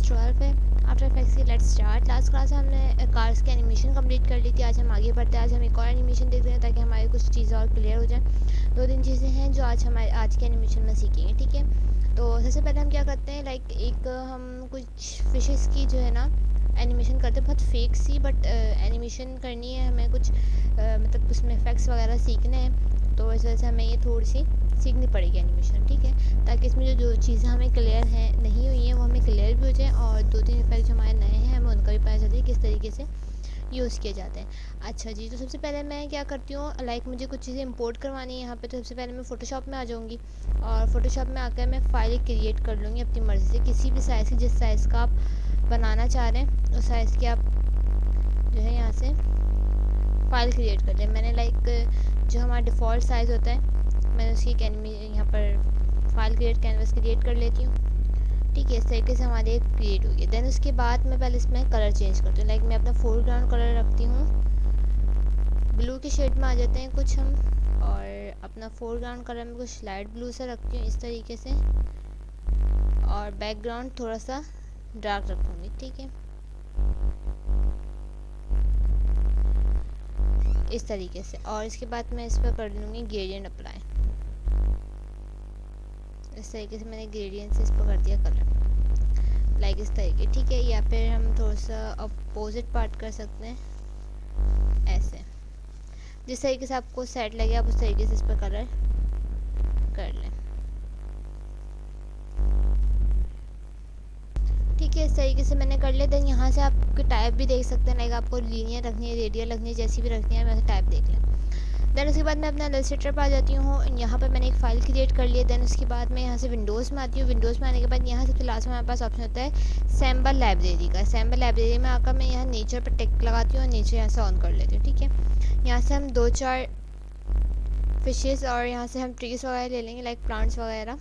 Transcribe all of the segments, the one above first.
12 है after effects की। Let's start. Last class में हमने कार्स की एनिमेशन कंप्लीट कर ली थी। आज हम आगे बढ़ते हैं। आज हम एक और एनिमेशन देख रहे हैं ताकि हमारी कुछ चीज़ें और क्लियर हो जाए। 2-3 चीज़ें हैं जो आज के एनिमेशन में सीखेंगे, ठीक है। तो सबसे पहले हम क्या करते हैं, लाइक एक हम कुछ फिशेस की जो है ना एनिमेशन करते हैं, बहुत फेक सी बट एनिमेशन करनी है हमें। कुछ मतलब उसमें इफेक्ट्स वगैरह सीखने हैं, तो इस वजह से हमें ये थोड़ी सी सीखनी पड़ेगी एनिमेशन, ठीक है। ताकि इसमें जो चीज़ें हमें क्लियर हैं नहीं हुई हैं वो हमें क्लियर भी हो जाए, और 2-3 इफेक्ट जो हमारे नए हैं हमें उनका भी पता चले किस तरीके से यूज़ किए जाते हैं। अच्छा जी, तो सबसे पहले मैं क्या करती हूँ, लाइक मुझे कुछ चीज़ें इंपोर्ट करवानी है यहाँ पे। तो सबसे पहले मैं फ़ोटोशॉप में आ जाऊँगी, और फ़ोटोशॉप में आकर मैं फ़ाइल क्रिएट कर लूँगी अपनी मर्ज़ी से, किसी भी साइज़ की, जिस साइज़ का आप बनाना चाह रहे हैं उस साइज़ की आप जो है यहाँ से फ़ाइल क्रिएट कर लें। मैंने लाइक जो हमारा डिफ़ॉल्ट साइज़ होता है मैंने उसकी यहाँ पर फाइल कैनवस क्रिएट कर लेती हूँ, ठीक है। इस तरीके से हमारी एक क्रिएट हुई है। देन उसके बाद मैं पहले इसमें कलर चेंज करती हूँ। लाइक मैं अपना फोरग्राउंड कलर रखती हूँ, ब्लू के शेड में आ जाते हैं कुछ हम, और अपना फोरग्राउंड कलर में कुछ लाइट ब्लू सा रखती हूँ इस तरीके से, और बैकग्राउंड थोड़ा सा डार्क रखूँगी, ठीक है, इस तरीके से। और इसके बाद मैं इस पर कर लूँगी ग्रेडियंट अप्लाई। इस तरीके से मैंने ग्रेडियंट से इस पर कर दिया कलर, लाइक इस तरीके, ठीक है। या फिर हम थोड़ा सा अपोजिट पार्ट कर सकते हैं ऐसे, जिस तरीके से आपको सेट लगे आप उस तरीके से इस पर कलर कर लें, ठीक है। इस तरीके से मैंने कर लिया। देन यहाँ से आपके टाइप भी देख सकते हैं, लाइक आपको लीनियर रखनी है, रेडियल रखनी है, जैसी भी रखनी है वैसे टाइप देख लें। देन उसके बाद मैं अपना इलस्ट्रेटर पर आ जाती हूँ। यहाँ पर मैंने एक फ़ाइल क्रिएट कर ली है। देन उसके बाद मैं यहाँ से विंडोज़ में आती हूँ। विंडोज़ में आने के बाद यहाँ सबसे लास्ट में हमारे पास ऑप्शन होता है सैम्बल लाइब्रेरी का। सैम्बल लाइब्रेरी में आकर मैं यहाँ नेचर पर टिक लगाती हूँ और नेचर यहाँ से ऑन कर लेती हूँ, ठीक है। यहाँ से हम 2-4 फिशेस और यहाँ से हम ट्रीज़ वगैरह ले लेंगे, लाइक प्लांट्स वगैरह।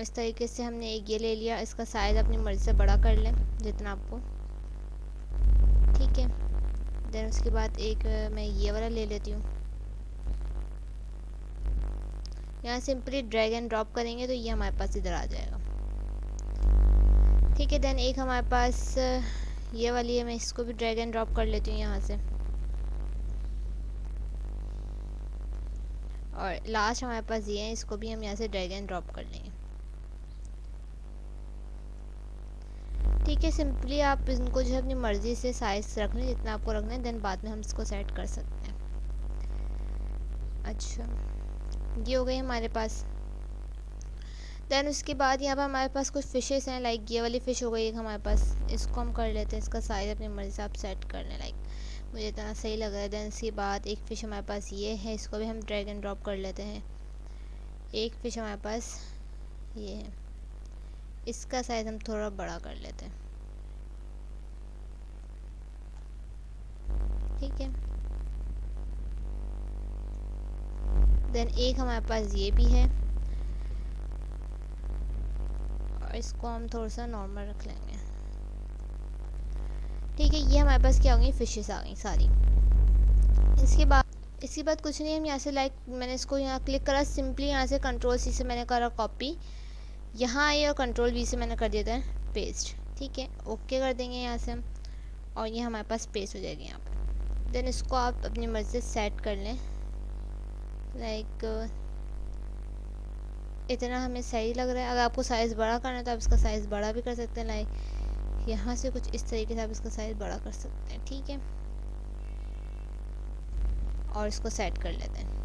इस तरीके से हमने एक ये ले लिया। इसका साइज़ अपनी मर्ज़ी से बड़ा कर लें जितना आपको, ठीक है। देन उसके बाद एक मैं ये वाला ले लेती हूँ। यहाँ सिंपली ड्रैग एंड ड्रॉप करेंगे तो ये हमारे पास इधर आ जाएगा, ठीक है। देन एक हमारे पास ये वाली है, मैं इसको भी ड्रैग एंड ड्रॉप कर लेती हूँ यहाँ से। और लास्ट हमारे पास ये है, इसको भी हम यहाँ से ड्रैग एंड ड्रॉप कर लेंगे, ठीक है। सिंपली आप इनको जो है अपनी मर्ज़ी से साइज़ रख लें जितना आपको रखना है। देन बाद में हम इसको सेट कर सकते हैं। अच्छा, ये हो गई हमारे पास। देन उसके बाद यहाँ पर हमारे पास कुछ फ़िशेस हैं, लाइक ये वाली फ़िश हो गई एक हमारे पास। इसको हम कर लेते हैं, इसका साइज़ अपनी मर्ज़ी से आप सेट कर लें, लाइक मुझे इतना सही लग रहा है। देन उसके बाद एक फ़िश हमारे पास ये है, इसको भी हम ड्रैग एंड ड्रॉप कर लेते हैं। एक फ़िश हमारे पास ये है, इसका साइज़ हम थोड़ा बड़ा कर लेते हैं, ठीक है। देन एक हमारे पास ये भी है, और इसको हम थोड़ा सा नॉर्मल रख लेंगे, ठीक है। ये हमारे पास क्या होंगी, फ़िशेस आ गई सारी। इसके बाद कुछ नहीं, हम यहाँ से लाइक मैंने इसको यहाँ क्लिक करा, सिंपली यहाँ से कंट्रोल-C से मैंने करा कॉपी, यहाँ आई और कंट्रोल-V से मैंने कर दिया था पेस्ट, ठीक है। ओके कर देंगे यहाँ से हम, और ये हमारे पास पेस्ट हो जाएगी यहाँ पर। देन इसको आप अपनी मर्ज़ी से सेट कर लें, लाइक इतना हमें सही लग रहा है। अगर आपको साइज़ बड़ा करना है तो आप इसका साइज़ बड़ा भी कर सकते हैं, लाइक यहाँ से कुछ इस तरीके से आप इसका साइज़ बड़ा कर सकते हैं, ठीक है। और इसको सेट कर लेते हैं,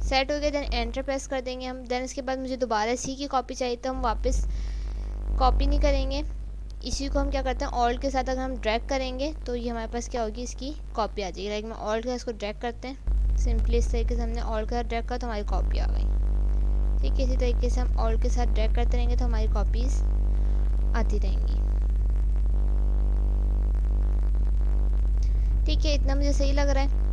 सेट हो गया। देन एंटर प्रेस कर देंगे हम। देन इसके बाद मुझे दोबारा सी की कॉपी चाहिए, तो हम वापस कॉपी नहीं करेंगे, इसी को हम क्या करते हैं ऑल्ट के साथ अगर हम ड्रैग करेंगे तो ये हमारे पास क्या होगी, इसकी कॉपी आ जाएगी। लाइक मैं ऑल्ट के साथ इसको ड्रैग करते हैं, सिंपली इस तरीके से हमने ऑल्ट के साथ ड्रैग करा तो हमारी कॉपी आ गई, ठीक है। इसी तरीके से हम ऑल्ट के साथ ड्रैग करते रहेंगे तो हमारी कॉपीज़ आती रहेंगी, ठीक है। इतना मुझे सही लग रहा है।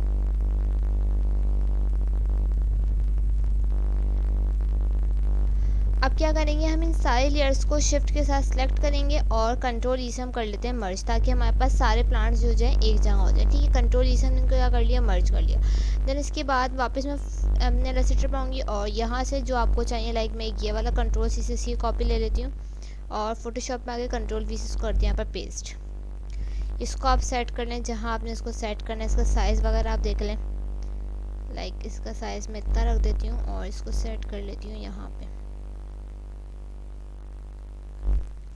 अब क्या करेंगे, हम इन सारे लेयर्स को शिफ्ट के साथ सेलेक्ट करेंगे और कंट्रोल ई से हम कर लेते हैं मर्ज, ताकि हमारे पास सारे प्लांट्स जो जाए एक जगह हो जाए। ठीक है, कंट्रोल ई से हमने क्या कर लिया, मर्ज कर लिया। देन इसके बाद वापस मैं अपने रेसिटर पर आऊँगी और यहाँ से जो आपको चाहिए, लाइक मैं ये वाला कंट्रोल सी से सी कॉपी ले लेती हूँ और फोटोशॉप में आके कंट्रोल वी से कर दिया यहाँ पर पेस्ट। इसको आप सेट कर लें जहाँ आपने इसको सेट करना है। इसका साइज़ वगैरह आप देख लें, लाइक इसका साइज़ मैं इतना रख देती हूँ और इसको सेट कर लेती हूँ यहाँ पे।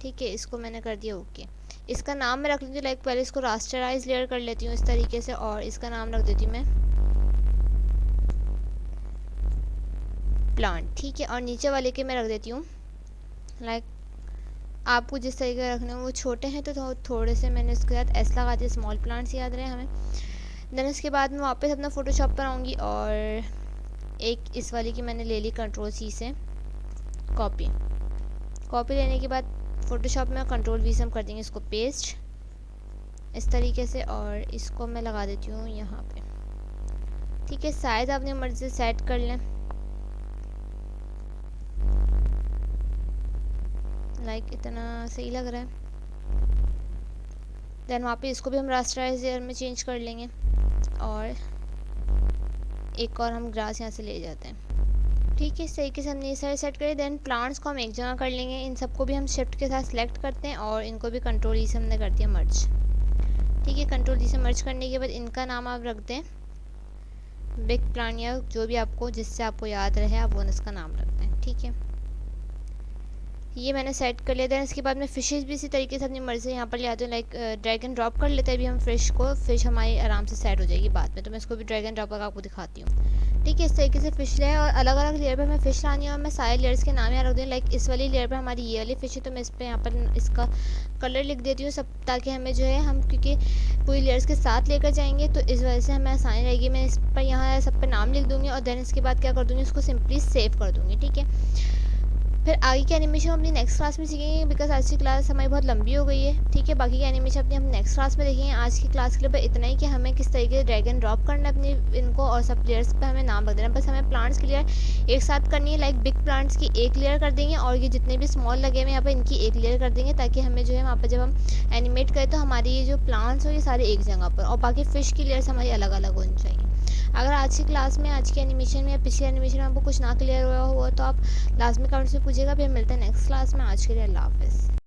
ठीक है, इसको मैंने कर दिया ओके। इसका नाम मैं रख लेती हूँ, लाइक पहले इसको रास्टराइज लेयर कर लेती हूँ इस तरीके से और इसका नाम रख देती हूँ मैं प्लांट। ठीक है, और नीचे वाले के मैं रख देती हूँ, लाइक आपको जिस तरीके का रखना है। वो छोटे हैं तो थोड़े से मैंने इसके साथ एस लगा दिया, स्मॉल प्लांट्स याद रहे हमें। देन इसके बाद मैं वापस अपना फ़ोटोशॉप पर आऊँगी और एक इस वाली की मैंने ले ली कंट्रोल सी से कॉपी लेने के बाद फ़ोटोशॉप में कंट्रोल वी से हम कर देंगे इसको पेस्ट इस तरीके से और इसको मैं लगा देती हूँ यहाँ पे। ठीक है, साइज़ अपनी मर्ज़ी से सेट कर लें, लाइक इतना सही लग रहा है। देन वहाँ पे इसको भी हम रास्टराइज लेयर में चेंज कर लेंगे और एक और हम ग्रास यहाँ से ले जाते हैं। ठीक है, इस तरीके से हमने ये सारे सेट करे। देन प्लांट्स को हम एक जगह कर लेंगे, इन सबको भी हम शिफ्ट के साथ सेलेक्ट करते हैं और इनको भी कंट्रोल ई से हमने कर दिया मर्ज। ठीक है, कंट्रोल ई से मर्ज करने के बाद इनका नाम आप रख दें बिग प्लांट या जो भी आपको जिससे आपको याद रहे आप वो इसका नाम रख दें। ठीक है, ये मैंने सेट कर लिया। देन इसके बाद मैं फिशेस भी इसी तरीके से अपनी मर्ज़ी से यहाँ पर ले आती हूँ, लाइक ड्रैग एंड ड्रॉप कर लेते हैं अभी हम फिश हमारी आराम से सेट हो जाएगी बाद में, तो मैं इसको भी ड्रैग एंड ड्रॉप करके आपको दिखाती हूँ। ठीक है, इस तरीके से फ़िश ले और अलग अलग लेयर पर हमें फ़िश लानी है और मैं सारे लेयर्स के नाम यहाँ रख दूँ। लाइक इस वाली लेयर पर हमारी ये वाली फ़िश है तो मैं इस पर यहाँ पर इसका कलर लिख देती हूँ सब, ताकि हमें जो है हम क्योंकि पूरी लेयर्स के साथ लेकर जाएंगे तो इस वजह से हमें आसानी रहेगी। मैं इस पर यहाँ सब पर नाम लिख दूँगी और देन इसके बाद क्या कर दूँगी, उसको सिंपली सेव कर दूँगी। ठीक है, फिर आगे की एनिमेशन हम अपनी नेक्स्ट क्लास में सीखेंगे, बिकॉज आज की क्लास हमारी बहुत लंबी हो गई है। ठीक है, बाकी की एनिमेशन अपनी हम नेक्स्ट क्लास में देखेंगे। आज की क्लास के लिए बस इतना ही कि हमें किस तरीके से ड्रैग एंड ड्रॉप करना है अपनी इनको और सब प्लेयर्स पे हमें नाम रख देना। बस हमें प्लांट्स की लेयर एक साथ करनी है, लाइक बिग प्लांट्स की एक लेयर कर देंगे और ये जितने भी स्मॉल लगे हुए यहाँ पर इनकी एक लेयर कर देंगे, ताकि हमें जो है वहाँ पर जब हम एनिमेट करें तो हमारी ये जो प्लांट्स हो ये सारे एक जगह पर और बाकी फ़िश की लेयर्स हमारी अलग अलग होनी चाहिए। अगर आज की क्लास में आज की एनिमेशन में या पिछली एनिमेशन में आपको कुछ ना क्लियर हुआ हो तो आप लास्ट में कमेंट्स में पूछिएगा। फिर मिलते हैं नेक्स्ट क्लास में। आज के लिए अल्लाह हाफ़िज़।